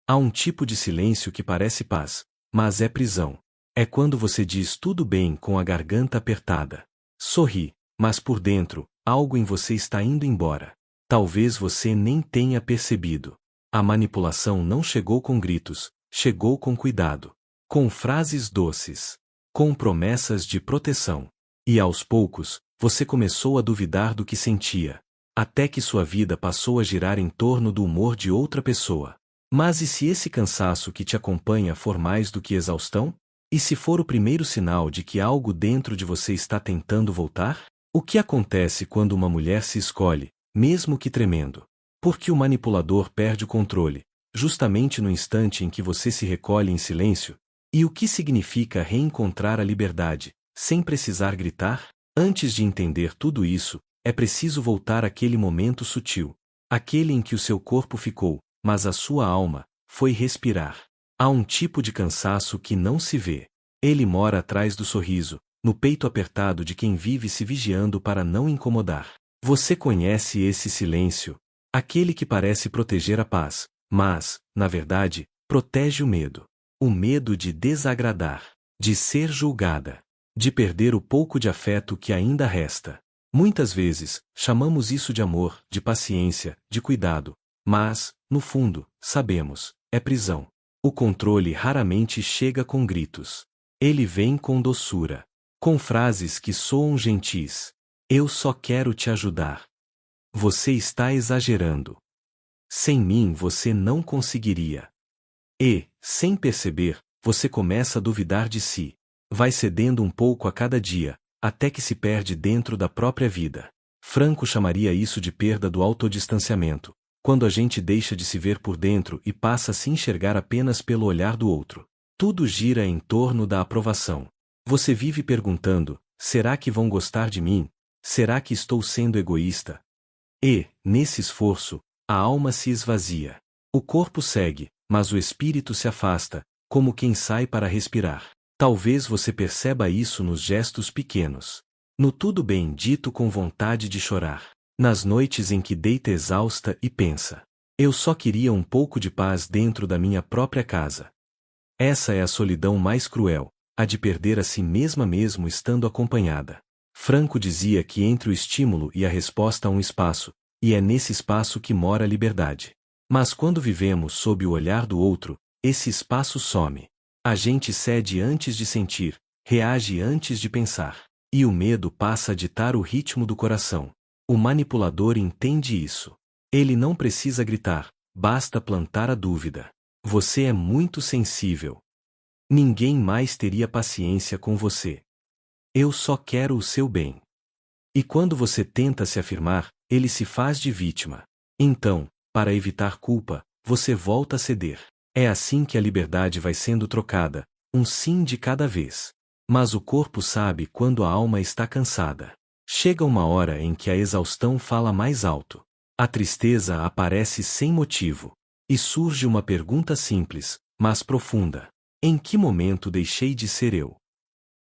Há um tipo de silêncio que parece paz, mas é prisão. É quando você diz tudo bem com a garganta apertada. Sorri, mas por dentro, algo em você está indo embora. Talvez você nem tenha percebido. A manipulação não chegou com gritos, chegou com cuidado. Com frases doces. Com promessas de proteção. E aos poucos, você começou a duvidar do que sentia. Até que sua vida passou a girar em torno do humor de outra pessoa. Mas e se esse cansaço que te acompanha for mais do que exaustão? E se for o primeiro sinal de que algo dentro de você está tentando voltar? O que acontece quando uma mulher se escolhe, mesmo que tremendo? Porque o manipulador perde o controle, justamente no instante em que você se recolhe em silêncio? E o que significa reencontrar a liberdade, sem precisar gritar? Antes de entender tudo isso, é preciso voltar àquele momento sutil. Aquele em que o seu corpo ficou, mas a sua alma foi respirar. Há um tipo de cansaço que não se vê. Ele mora atrás do sorriso, no peito apertado de quem vive se vigiando para não incomodar. Você conhece esse silêncio? Aquele que parece proteger a paz, mas, na verdade, protege o medo. O medo de desagradar, de ser julgada, de perder o pouco de afeto que ainda resta. Muitas vezes, chamamos isso de amor, de paciência, de cuidado. Mas, no fundo, sabemos, é prisão. O controle raramente chega com gritos. Ele vem com doçura. Com frases que soam gentis. Eu só quero te ajudar. Você está exagerando. Sem mim você não conseguiria. E, sem perceber, você começa a duvidar de si. Vai cedendo um pouco a cada dia, até que se perde dentro da própria vida. Franco chamaria isso de perda do autodistanciamento. Quando a gente deixa de se ver por dentro e passa a se enxergar apenas pelo olhar do outro. Tudo gira em torno da aprovação. Você vive perguntando, será que vão gostar de mim? Será que estou sendo egoísta? E, nesse esforço, a alma se esvazia. O corpo segue, mas o espírito se afasta, como quem sai para respirar. Talvez você perceba isso nos gestos pequenos. No tudo bem dito com vontade de chorar. Nas noites em que deita exausta e pensa. Eu só queria um pouco de paz dentro da minha própria casa. Essa é a solidão mais cruel, a de perder a si mesma mesmo estando acompanhada. Franco dizia que entre o estímulo e a resposta há um espaço, e é nesse espaço que mora a liberdade. Mas quando vivemos sob o olhar do outro, esse espaço some. A gente cede antes de sentir, reage antes de pensar. E o medo passa a ditar o ritmo do coração. O manipulador entende isso. Ele não precisa gritar, basta plantar a dúvida. Você é muito sensível. Ninguém mais teria paciência com você. Eu só quero o seu bem. E quando você tenta se afirmar, ele se faz de vítima. Então, para evitar culpa, você volta a ceder. É assim que a liberdade vai sendo trocada, um sim de cada vez. Mas o corpo sabe quando a alma está cansada. Chega uma hora em que a exaustão fala mais alto. A tristeza aparece sem motivo. E surge uma pergunta simples, mas profunda. Em que momento deixei de ser eu?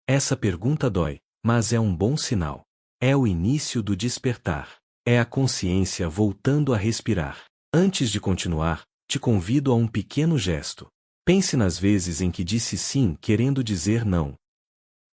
Essa pergunta dói, mas é um bom sinal. É o início do despertar. É a consciência voltando a respirar. Antes de continuar, te convido a um pequeno gesto. Pense nas vezes em que disse sim querendo dizer não.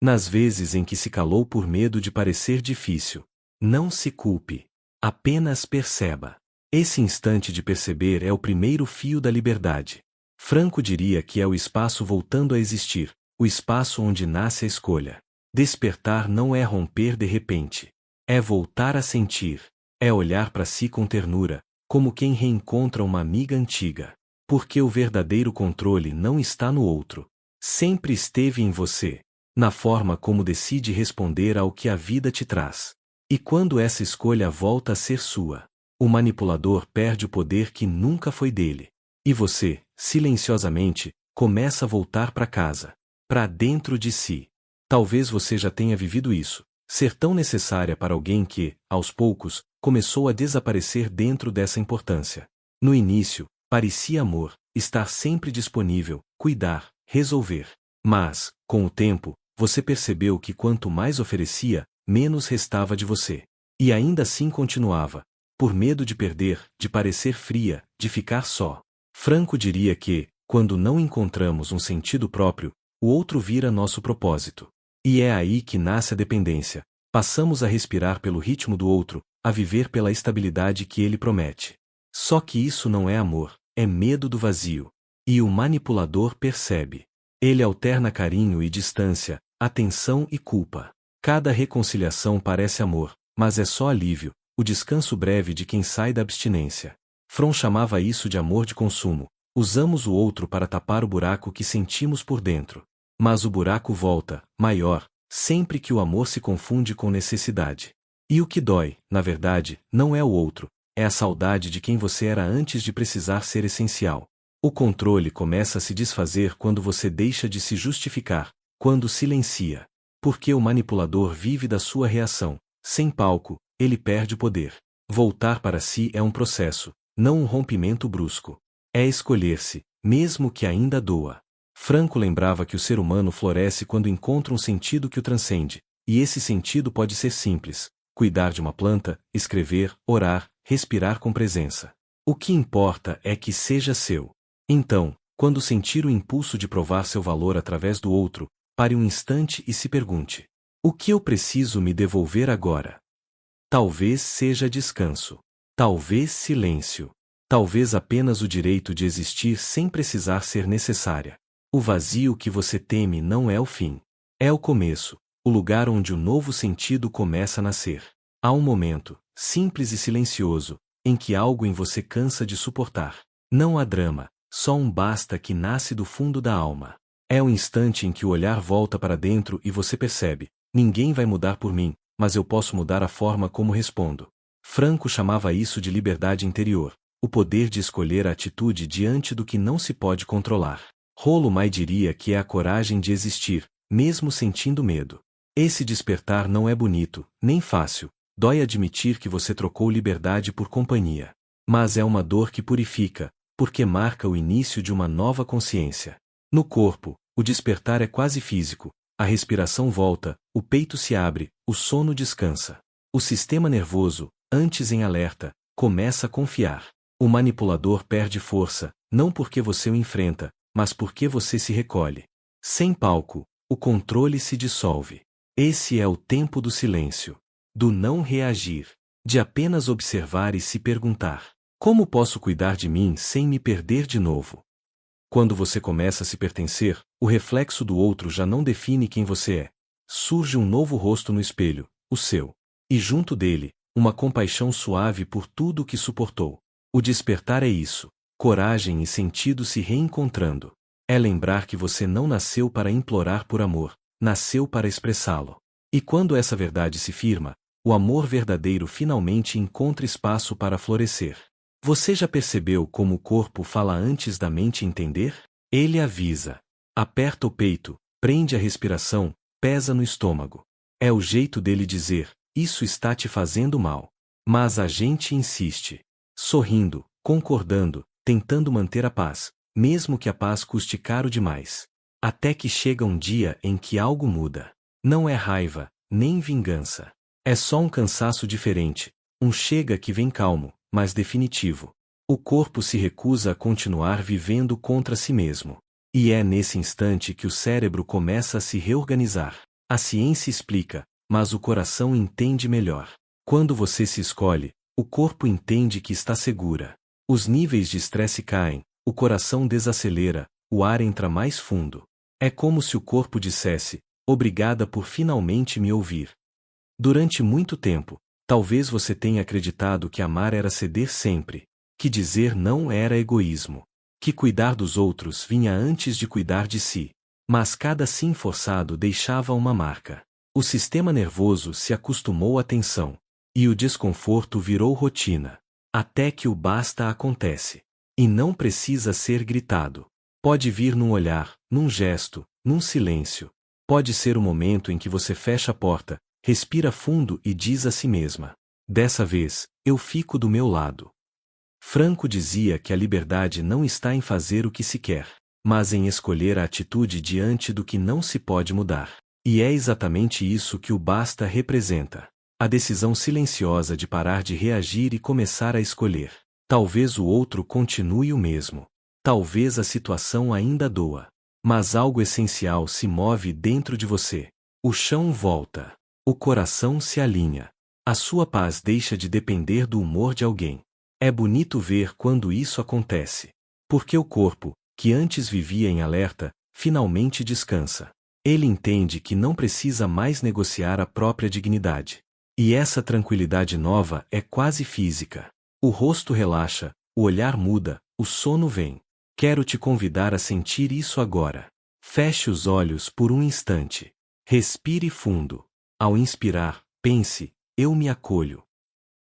Nas vezes em que se calou por medo de parecer difícil. Não se culpe. Apenas perceba. Esse instante de perceber é o primeiro fio da liberdade. Franco diria que é o espaço voltando a existir, o espaço onde nasce a escolha. Despertar não é romper de repente. É voltar a sentir. É olhar para si com ternura, como quem reencontra uma amiga antiga. Porque o verdadeiro controle não está no outro. Sempre esteve em você. Na forma como decide responder ao que a vida te traz. E quando essa escolha volta a ser sua, o manipulador perde o poder que nunca foi dele. E você, silenciosamente, começa a voltar para casa, para dentro de si. Talvez você já tenha vivido isso, ser tão necessária para alguém que, aos poucos, começou a desaparecer dentro dessa importância. No início, parecia amor, estar sempre disponível, cuidar, resolver. Mas, com o tempo, você percebeu que quanto mais oferecia, menos restava de você. E ainda assim continuava, por medo de perder, de parecer fria, de ficar só. Franco diria que, quando não encontramos um sentido próprio, o outro vira nosso propósito. E é aí que nasce a dependência. Passamos a respirar pelo ritmo do outro, a viver pela estabilidade que ele promete. Só que isso não é amor, é medo do vazio. E o manipulador percebe. Ele alterna carinho e distância, atenção e culpa. Cada reconciliação parece amor, mas é só alívio, o descanso breve de quem sai da abstinência. Fromm chamava isso de amor de consumo. Usamos o outro para tapar o buraco que sentimos por dentro. Mas o buraco volta, maior, sempre que o amor se confunde com necessidade. E o que dói, na verdade, não é o outro, é a saudade de quem você era antes de precisar ser essencial. O controle começa a se desfazer quando você deixa de se justificar, quando silencia. Porque o manipulador vive da sua reação. Sem palco, ele perde o poder. Voltar para si é um processo, não um rompimento brusco. É escolher-se, mesmo que ainda doa. Franco lembrava que o ser humano floresce quando encontra um sentido que o transcende, e esse sentido pode ser simples: cuidar de uma planta, escrever, orar, respirar com presença. O que importa é que seja seu. Então, quando sentir o impulso de provar seu valor através do outro, pare um instante e se pergunte: o que eu preciso me devolver agora? Talvez seja descanso. Talvez silêncio. Talvez apenas o direito de existir sem precisar ser necessária. O vazio que você teme não é o fim. É o começo, o lugar onde o novo sentido começa a nascer. Há um momento, simples e silencioso, em que algo em você cansa de suportar. Não há drama, só um basta que nasce do fundo da alma. É o instante em que o olhar volta para dentro e você percebe: ninguém vai mudar por mim, mas eu posso mudar a forma como respondo. Franco chamava isso de liberdade interior, o poder de escolher a atitude diante do que não se pode controlar. Rollo May diria que é a coragem de existir, mesmo sentindo medo. Esse despertar não é bonito, nem fácil, dói admitir que você trocou liberdade por companhia. Mas é uma dor que purifica, porque marca o início de uma nova consciência. No corpo, o despertar é quase físico, a respiração volta, o peito se abre, o sono descansa. O sistema nervoso, antes em alerta, começa a confiar. O manipulador perde força, não porque você o enfrenta, mas porque você se recolhe. Sem palco, o controle se dissolve. Esse é o tempo do silêncio, do não reagir, de apenas observar e se perguntar: como posso cuidar de mim sem me perder de novo? Quando você começa a se pertencer, o reflexo do outro já não define quem você é. Surge um novo rosto no espelho, o seu. E junto dele, uma compaixão suave por tudo o que suportou. O despertar é isso, coragem e sentido se reencontrando. É lembrar que você não nasceu para implorar por amor, nasceu para expressá-lo. E quando essa verdade se firma, o amor verdadeiro finalmente encontra espaço para florescer. Você já percebeu como o corpo fala antes da mente entender? Ele avisa. Aperta o peito, prende a respiração, pesa no estômago. É o jeito dele dizer: isso está te fazendo mal. Mas a gente insiste. Sorrindo, concordando, tentando manter a paz, mesmo que a paz custe caro demais. Até que chega um dia em que algo muda. Não é raiva, nem vingança. É só um cansaço diferente, um chega que vem calmo, mas definitivo. O corpo se recusa a continuar vivendo contra si mesmo. E é nesse instante que o cérebro começa a se reorganizar. A ciência explica, mas o coração entende melhor. Quando você se escolhe, o corpo entende que está segura. Os níveis de estresse caem, o coração desacelera, o ar entra mais fundo. É como se o corpo dissesse: obrigada por finalmente me ouvir. Durante muito tempo, talvez você tenha acreditado que amar era ceder sempre, que dizer não era egoísmo, que cuidar dos outros vinha antes de cuidar de si. Mas cada sim forçado deixava uma marca. O sistema nervoso se acostumou à tensão. E o desconforto virou rotina. Até que o basta acontece. E não precisa ser gritado. Pode vir num olhar, num gesto, num silêncio. Pode ser o momento em que você fecha a porta, respira fundo e diz a si mesma: dessa vez, eu fico do meu lado. Franco dizia que a liberdade não está em fazer o que se quer, mas em escolher a atitude diante do que não se pode mudar. E é exatamente isso que o basta representa. A decisão silenciosa de parar de reagir e começar a escolher. Talvez o outro continue o mesmo. Talvez a situação ainda doa. Mas algo essencial se move dentro de você. O chão volta. O coração se alinha. A sua paz deixa de depender do humor de alguém. É bonito ver quando isso acontece. Porque o corpo, que antes vivia em alerta, finalmente descansa. Ele entende que não precisa mais negociar a própria dignidade. E essa tranquilidade nova é quase física. O rosto relaxa, o olhar muda, o sono vem. Quero te convidar a sentir isso agora. Feche os olhos por um instante. Respire fundo. Ao inspirar, pense, eu me acolho.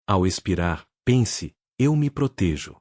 Ao expirar, pense, eu me protejo.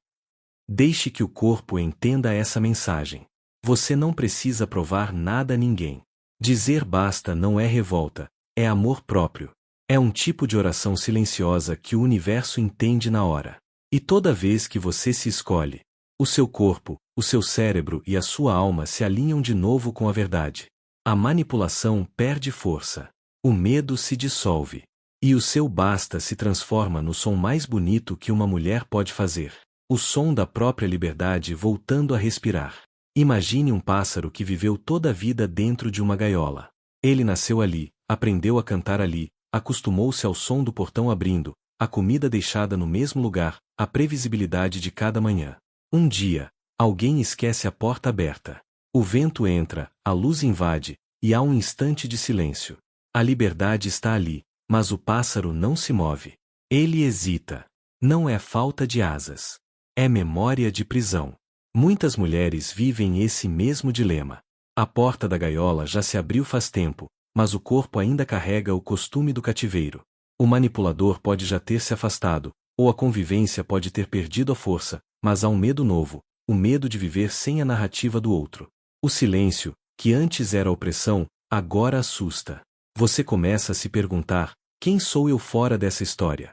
Deixe que o corpo entenda essa mensagem. Você não precisa provar nada a ninguém. Dizer basta não é revolta, é amor próprio. É um tipo de oração silenciosa que o universo entende na hora. E toda vez que você se escolhe, o seu corpo, o seu cérebro e a sua alma se alinham de novo com a verdade. A manipulação perde força. O medo se dissolve. E o seu basta se transforma no som mais bonito que uma mulher pode fazer. O som da própria liberdade voltando a respirar. Imagine um pássaro que viveu toda a vida dentro de uma gaiola. Ele nasceu ali, aprendeu a cantar ali, acostumou-se ao som do portão abrindo, a comida deixada no mesmo lugar, a previsibilidade de cada manhã. Um dia, alguém esquece a porta aberta. O vento entra, a luz invade, e há um instante de silêncio. A liberdade está ali, mas o pássaro não se move. Ele hesita. Não é falta de asas. É memória de prisão. Muitas mulheres vivem esse mesmo dilema. A porta da gaiola já se abriu faz tempo, mas o corpo ainda carrega o costume do cativeiro. O manipulador pode já ter se afastado, ou a convivência pode ter perdido a força, mas há um medo novo, o medo de viver sem a narrativa do outro. O silêncio, que antes era opressão, agora assusta. Você começa a se perguntar, quem sou eu fora dessa história?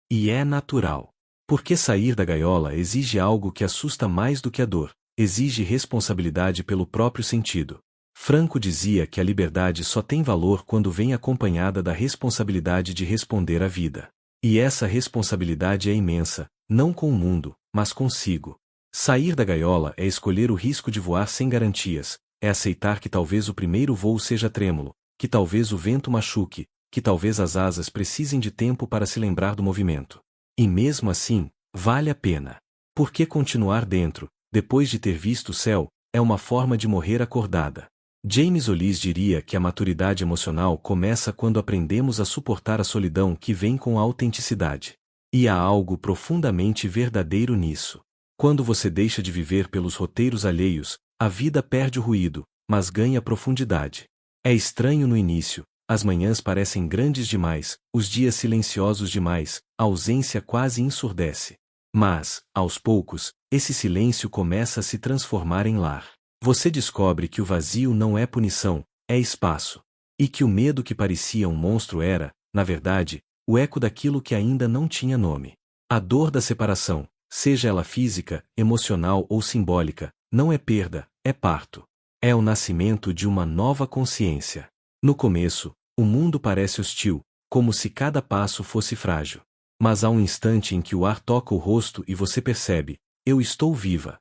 E é natural. Porque sair da gaiola exige algo que assusta mais do que a dor, exige responsabilidade pelo próprio sentido. Franco dizia que a liberdade só tem valor quando vem acompanhada da responsabilidade de responder à vida. E essa responsabilidade é imensa, não com o mundo, mas consigo. Sair da gaiola é escolher o risco de voar sem garantias, é aceitar que talvez o primeiro voo seja trêmulo, que talvez o vento machuque, que talvez as asas precisem de tempo para se lembrar do movimento. E mesmo assim, vale a pena. Porque continuar dentro, depois de ter visto o céu, é uma forma de morrer acordada. James Hollis diria que a maturidade emocional começa quando aprendemos a suportar a solidão que vem com a autenticidade. E há algo profundamente verdadeiro nisso. Quando você deixa de viver pelos roteiros alheios, a vida perde o ruído, mas ganha profundidade. É estranho no início. As manhãs parecem grandes demais, os dias silenciosos demais, a ausência quase ensurdece. Mas, aos poucos, esse silêncio começa a se transformar em lar. Você descobre que o vazio não é punição, é espaço. E que o medo que parecia um monstro era, na verdade, o eco daquilo que ainda não tinha nome. A dor da separação, seja ela física, emocional ou simbólica, não é perda, é parto. É o nascimento de uma nova consciência. No começo, o mundo parece hostil, como se cada passo fosse frágil. Mas há um instante em que o ar toca o rosto e você percebe, eu estou viva.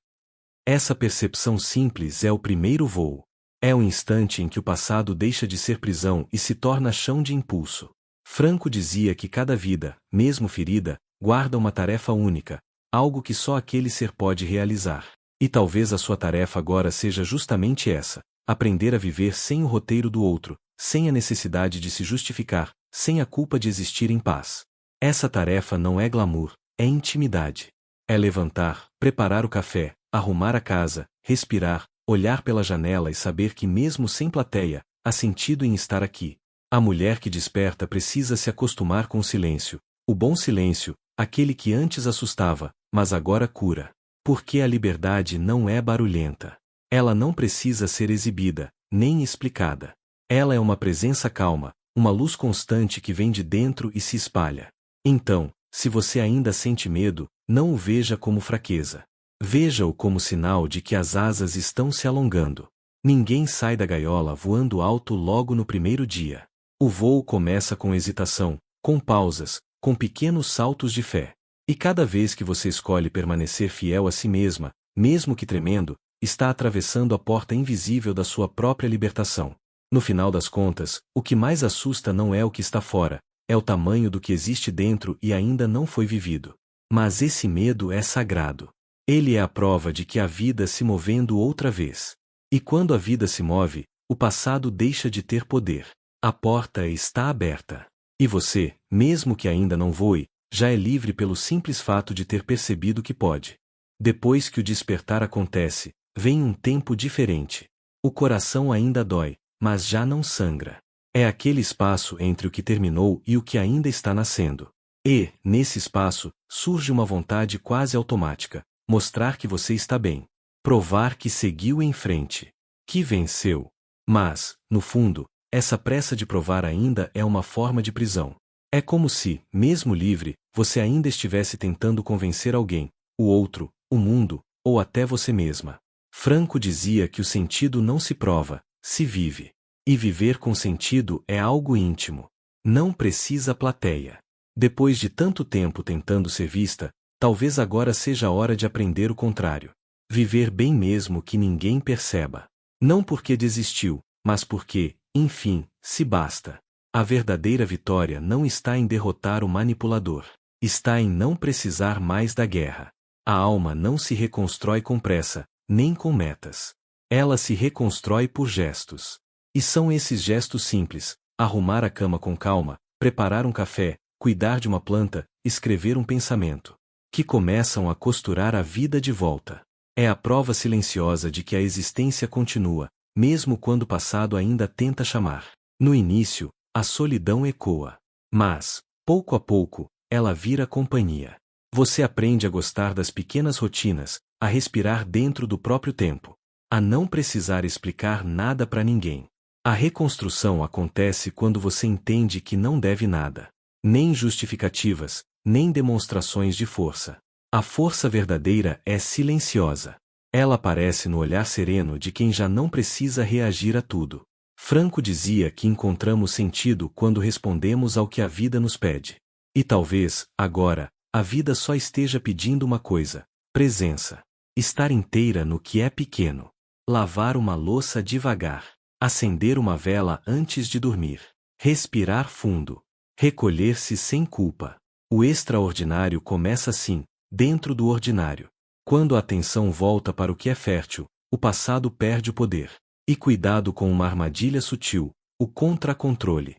Essa percepção simples é o primeiro voo. É o instante em que o passado deixa de ser prisão e se torna chão de impulso. Franco dizia que cada vida, mesmo ferida, guarda uma tarefa única, algo que só aquele ser pode realizar. E talvez a sua tarefa agora seja justamente essa: aprender a viver sem o roteiro do outro, sem a necessidade de se justificar, sem a culpa de existir em paz. Essa tarefa não é glamour, é intimidade. É levantar, preparar o café, arrumar a casa, respirar, olhar pela janela e saber que mesmo sem plateia, há sentido em estar aqui. A mulher que desperta precisa se acostumar com o silêncio. O bom silêncio, aquele que antes assustava, mas agora cura. Porque a liberdade não é barulhenta. Ela não precisa ser exibida, nem explicada. Ela é uma presença calma, uma luz constante que vem de dentro e se espalha. Então, se você ainda sente medo, não o veja como fraqueza. Veja-o como sinal de que as asas estão se alongando. Ninguém sai da gaiola voando alto logo no primeiro dia. O voo começa com hesitação, com pausas, com pequenos saltos de fé. E cada vez que você escolhe permanecer fiel a si mesma, mesmo que tremendo, está atravessando a porta invisível da sua própria libertação. No final das contas, o que mais assusta não é o que está fora, é o tamanho do que existe dentro e ainda não foi vivido. Mas esse medo é sagrado. Ele é a prova de que há vida se movendo outra vez. E quando a vida se move, o passado deixa de ter poder. A porta está aberta. E você, mesmo que ainda não voe, já é livre pelo simples fato de ter percebido que pode. Depois que o despertar acontece, vem um tempo diferente. O coração ainda dói, mas já não sangra. É aquele espaço entre o que terminou e o que ainda está nascendo. E, nesse espaço, surge uma vontade quase automática: mostrar que você está bem. Provar que seguiu em frente. Que venceu. Mas, no fundo, essa pressa de provar ainda é uma forma de prisão. É como se, mesmo livre, você ainda estivesse tentando convencer alguém, o outro, o mundo, ou até você mesma. Franco dizia que o sentido não se prova, se vive. E viver com sentido é algo íntimo. Não precisa plateia. Depois de tanto tempo tentando ser vista, talvez agora seja a hora de aprender o contrário. Viver bem mesmo que ninguém perceba. Não porque desistiu, mas porque, enfim, se basta. A verdadeira vitória não está em derrotar o manipulador. Está em não precisar mais da guerra. A alma não se reconstrói com pressa, nem com metas. Ela se reconstrói por gestos. E são esses gestos simples: arrumar a cama com calma, preparar um café, cuidar de uma planta, escrever um pensamento, que começam a costurar a vida de volta. É a prova silenciosa de que a existência continua, mesmo quando o passado ainda tenta chamar. No início, a solidão ecoa. Mas, pouco a pouco, ela vira companhia. Você aprende a gostar das pequenas rotinas, a respirar dentro do próprio tempo, a não precisar explicar nada para ninguém. A reconstrução acontece quando você entende que não deve nada. Nem justificativas, nem demonstrações de força. A força verdadeira é silenciosa. Ela aparece no olhar sereno de quem já não precisa reagir a tudo. Franco dizia que encontramos sentido quando respondemos ao que a vida nos pede. E talvez, agora, a vida só esteja pedindo uma coisa: presença. Estar inteira no que é pequeno. Lavar uma louça devagar. Acender uma vela antes de dormir. Respirar fundo. Recolher-se sem culpa. O extraordinário começa assim, dentro do ordinário. Quando a atenção volta para o que é fértil, o passado perde o poder. E cuidado com uma armadilha sutil, o contra-controle.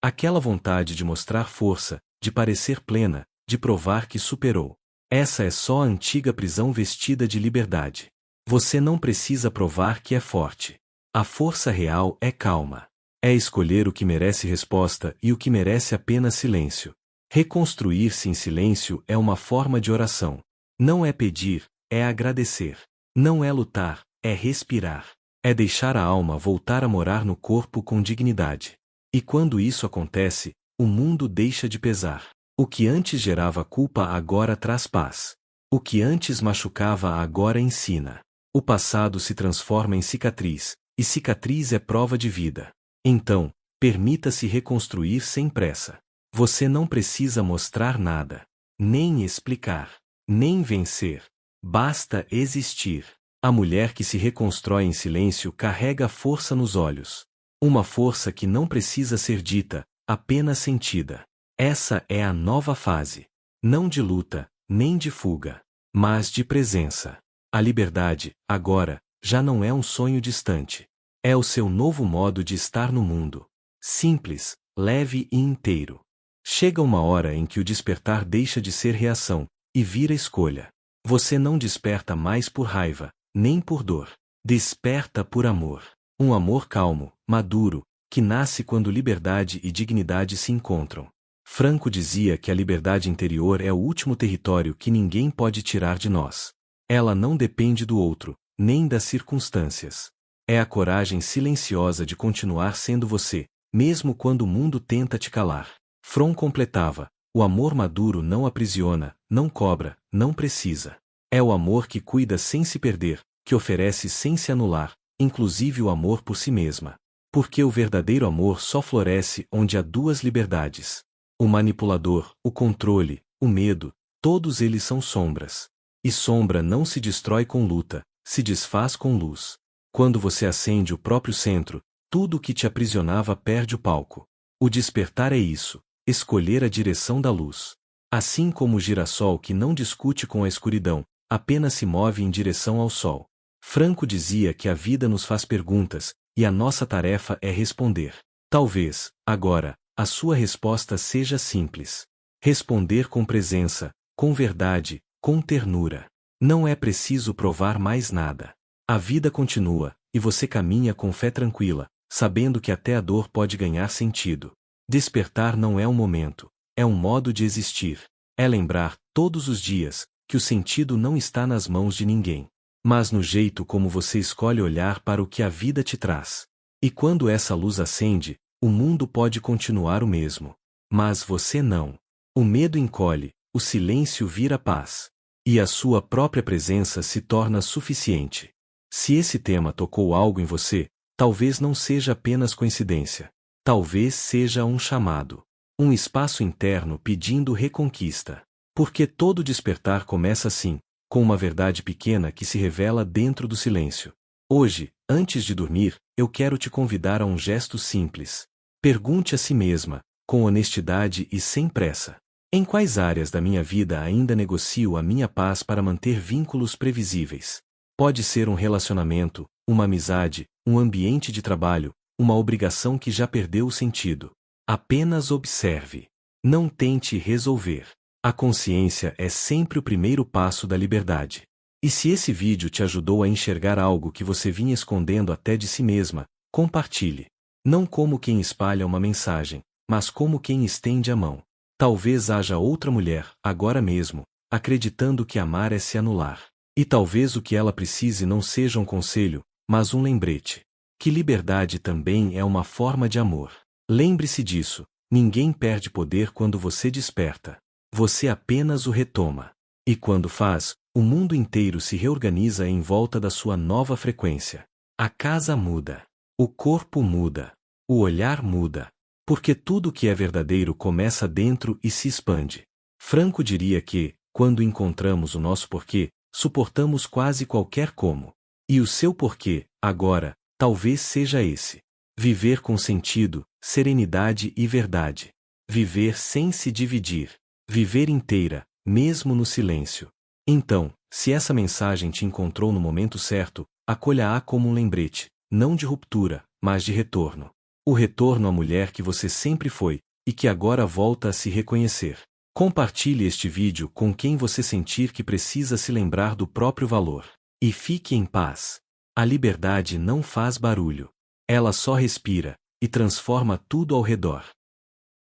Aquela vontade de mostrar força, de parecer plena, de provar que superou. Essa é só a antiga prisão vestida de liberdade. Você não precisa provar que é forte. A força real é calma. É escolher o que merece resposta e o que merece apenas silêncio. Reconstruir-se em silêncio é uma forma de oração. Não é pedir, é agradecer. Não é lutar, é respirar. É deixar a alma voltar a morar no corpo com dignidade. E quando isso acontece, o mundo deixa de pesar. O que antes gerava culpa agora traz paz. O que antes machucava agora ensina. O passado se transforma em cicatriz, e cicatriz é prova de vida. Então, permita-se reconstruir sem pressa. Você não precisa mostrar nada, nem explicar, nem vencer. Basta existir. A mulher que se reconstrói em silêncio carrega força nos olhos. Uma força que não precisa ser dita, apenas sentida. Essa é a nova fase. Não de luta, nem de fuga, mas de presença. A liberdade, agora, já não é um sonho distante. É o seu novo modo de estar no mundo. Simples, leve e inteiro. Chega uma hora em que o despertar deixa de ser reação, e vira escolha. Você não desperta mais por raiva, nem por dor. Desperta por amor. Um amor calmo, maduro, que nasce quando liberdade e dignidade se encontram. Franco dizia que a liberdade interior é o último território que ninguém pode tirar de nós. Ela não depende do outro, nem das circunstâncias. É a coragem silenciosa de continuar sendo você, mesmo quando o mundo tenta te calar. Fron completava: o amor maduro não aprisiona, não cobra, não precisa. É o amor que cuida sem se perder, que oferece sem se anular, inclusive o amor por si mesma. Porque o verdadeiro amor só floresce onde há duas liberdades. O manipulador, o controle, o medo, todos eles são sombras. E sombra não se destrói com luta, se desfaz com luz. Quando você acende o próprio centro, tudo o que te aprisionava perde o palco. O despertar é isso, escolher a direção da luz. Assim como o girassol que não discute com a escuridão, apenas se move em direção ao sol. Franco dizia que a vida nos faz perguntas, e a nossa tarefa é responder. Talvez, agora, a sua resposta seja simples. Responder com presença, com verdade, com ternura. Não é preciso provar mais nada. A vida continua, e você caminha com fé tranquila, sabendo que até a dor pode ganhar sentido. Despertar não é um momento, é um modo de existir. É lembrar, todos os dias, que o sentido não está nas mãos de ninguém, mas no jeito como você escolhe olhar para o que a vida te traz. E quando essa luz acende, o mundo pode continuar o mesmo. Mas você não. O medo encolhe, o silêncio vira paz. E a sua própria presença se torna suficiente. Se esse tema tocou algo em você, talvez não seja apenas coincidência. Talvez seja um chamado. Um espaço interno pedindo reconquista. Porque todo despertar começa assim, com uma verdade pequena que se revela dentro do silêncio. Hoje, antes de dormir, eu quero te convidar a um gesto simples. Pergunte a si mesma, com honestidade e sem pressa. Em quais áreas da minha vida ainda negocio a minha paz para manter vínculos previsíveis? Pode ser um relacionamento, uma amizade, um ambiente de trabalho, uma obrigação que já perdeu o sentido. Apenas observe. Não tente resolver. A consciência é sempre o primeiro passo da liberdade. E se esse vídeo te ajudou a enxergar algo que você vinha escondendo até de si mesma, compartilhe. Não como quem espalha uma mensagem, mas como quem estende a mão. Talvez haja outra mulher, agora mesmo, acreditando que amar é se anular. E talvez o que ela precise não seja um conselho, mas um lembrete. Que liberdade também é uma forma de amor. Lembre-se disso, ninguém perde poder quando você desperta. Você apenas o retoma. E quando faz, o mundo inteiro se reorganiza em volta da sua nova frequência. A casa muda. O corpo muda. O olhar muda. Porque tudo que é verdadeiro começa dentro e se expande. Franco diria que, quando encontramos o nosso porquê, suportamos quase qualquer como. E o seu porquê, agora, talvez seja esse. Viver com sentido, serenidade e verdade. Viver sem se dividir. Viver inteira, mesmo no silêncio. Então, se essa mensagem te encontrou no momento certo, acolha-a como um lembrete, não de ruptura, mas de retorno. O retorno à mulher que você sempre foi, e que agora volta a se reconhecer. Compartilhe este vídeo com quem você sentir que precisa se lembrar do próprio valor. E fique em paz. A liberdade não faz barulho. Ela só respira, e transforma tudo ao redor.